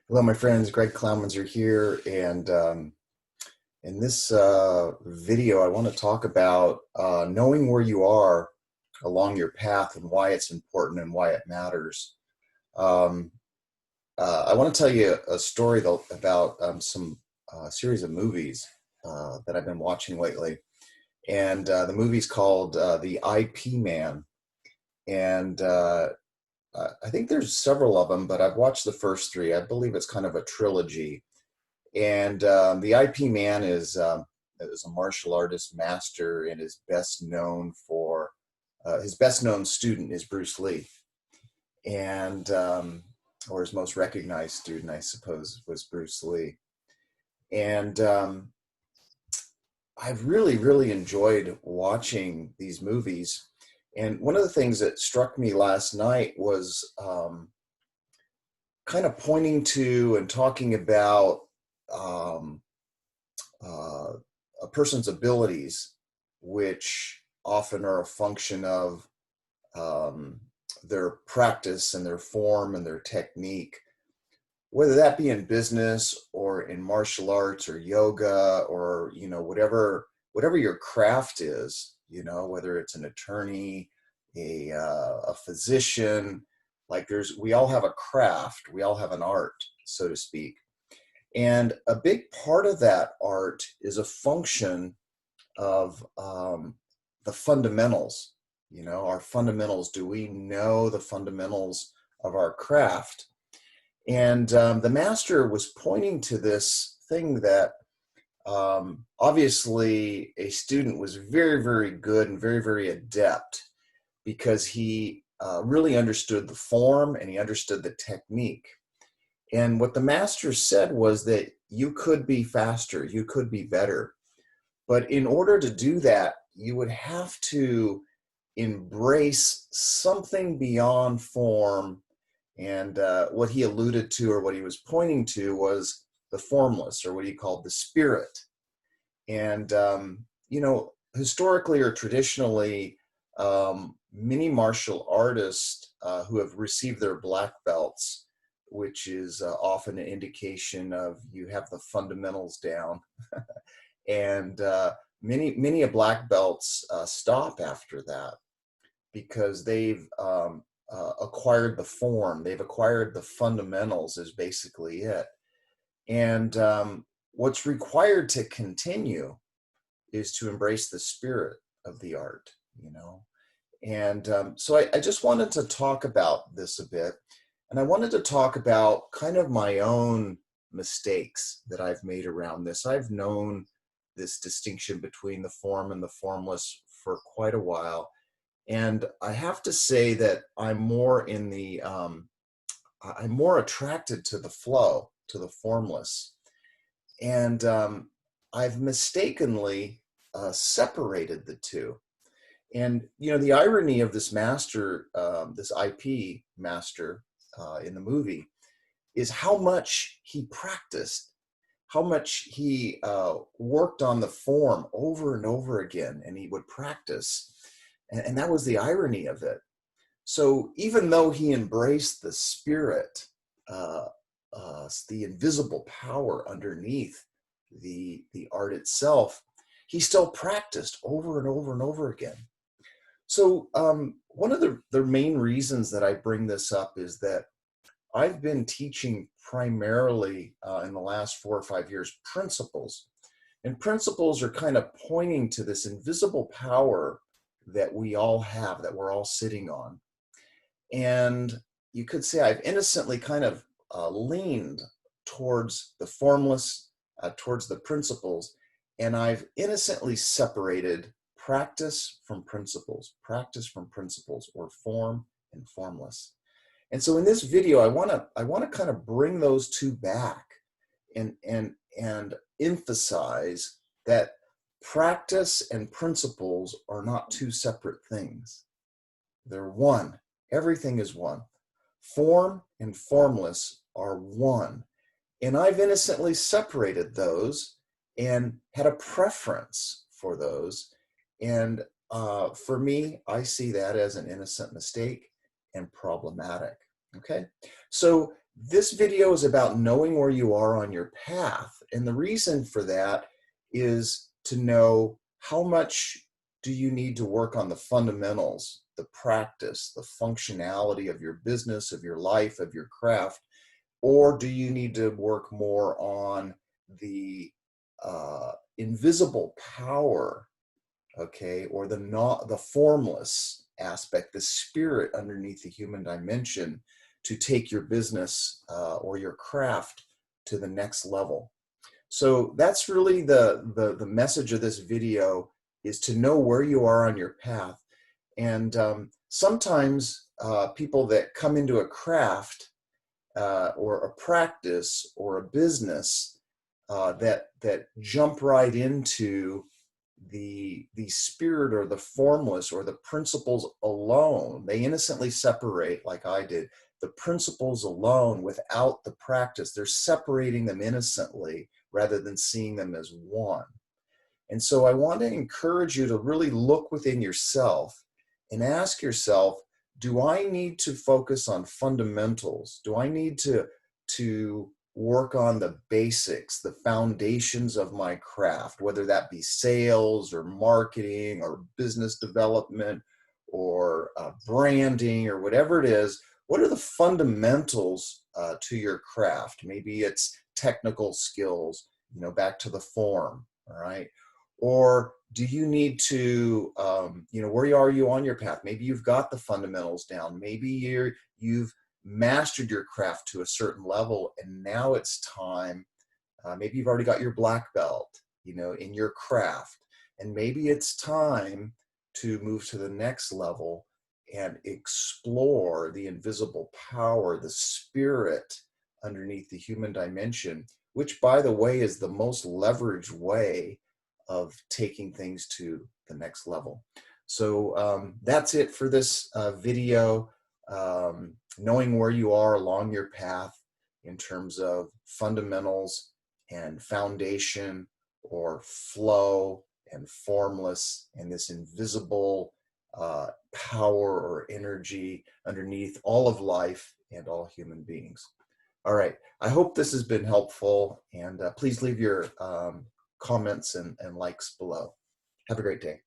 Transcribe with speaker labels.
Speaker 1: Hello, my friends. Greg Cloudmanzer here, and in this video, I want to talk about knowing where you are along your path and why it's important and why it matters. Um, I want to tell you a story though, about some series of movies that I've been watching lately, and the movie's called The IP Man, and I think there's several of them, but I've watched the first three. I believe it's kind of a trilogy. And the IP Man is a martial artist master and is best known for his best known student is Bruce Lee, and or his most recognized student, I suppose, was Bruce Lee. And I've really enjoyed watching these movies. And one of the things that struck me last night was kind of pointing to and talking about um, uh, a person's abilities, which often are a function of um, their practice and their form and their technique, whether that be in business or in martial arts or yoga or whatever your craft is, whether it's an attorney, a physician. Like we all have a craft, we all have an art, so to speak, and a big part of that art is a function of the fundamentals. Our fundamentals. Do we know the fundamentals of our craft? And the master was pointing to this thing that obviously a student was very good and very adept because he really understood the form and he understood the technique. And what the master said was that you could be faster, you could be better. But in order to do that, you would have to embrace something beyond form. And what he alluded to, or what he was pointing to, was the formless, or what he called the spirit. And, historically or traditionally, many martial artists who have received their black belts, which is often an indication of you have the fundamentals down. And many of black belts stop after that because they've acquired the form, they've acquired the fundamentals, is basically it. And what's required to continue is to embrace the spirit of the art. And so I just wanted to talk about this a bit. And I wanted to talk about kind of my own mistakes that I've made around this. I've known this distinction between the form and the formless for quite a while. And I have to say that I'm more attracted to the flow, to the formless. And I've mistakenly separated the two. And the irony of this master, this IP master in the movie, is how much he practiced, how much he worked on the form over and over again, and he would practice. And that was the irony of it. So even though he embraced the spirit, the invisible power underneath the art itself, he still practiced over and over and over again. So one of the main reasons that I bring this up is that I've been teaching primarily in the last 4 or 5 years principles. And principles are kind of pointing to this invisible power that we all have, that we're all sitting on. And you could say I've innocently kind of leaned towards the formless, towards the principles, and I've innocently separated practice from principles, or form and formless. And so in this video, I want to kind of bring those two back and emphasize that practice and principles are not two separate things. They're one. Everything is one. Form and formless are one. And I've innocently separated those and had a preference for those. And for me, I see that as an innocent mistake and problematic. Okay, so this video is about knowing where you are on your path. And the reason for that is to know how much do you need to work on the fundamentals, the practice, the functionality of your business, of your life, of your craft, or do you need to work more on the invisible power, okay, or the not the formless aspect, the spirit underneath the human dimension, to take your business or your craft to the next level. So that's really the message of this video, is to know where you are on your path. And sometimes people that come into a craft or a practice or a business that jump right into the spirit or the formless or the principles alone. They innocently separate, like I did, the principles alone without the practice. They're separating them innocently rather than seeing them as one. And so I want to encourage you to really look within yourself and ask yourself, do I need to focus on fundamentals? Do I need to work on the basics, the foundations of my craft, whether that be sales or marketing or business development or branding or whatever it is? What are the fundamentals to your craft? Maybe it's technical skills, back to the form, all right? Or do you need to, where are you on your path? Maybe you've got the fundamentals down. Maybe you've mastered your craft to a certain level, and now it's time. Maybe you've already got your black belt, in your craft, and maybe it's time to move to the next level and explore the invisible power, the spirit underneath the human dimension, which, by the way, is the most leveraged way of taking things to the next level. So that's it for this video. Knowing where you are along your path in terms of fundamentals and foundation or flow and formless and this invisible power or energy underneath all of life and all human beings. All right, I hope this has been helpful, and please leave your comments and likes below. Have a great day.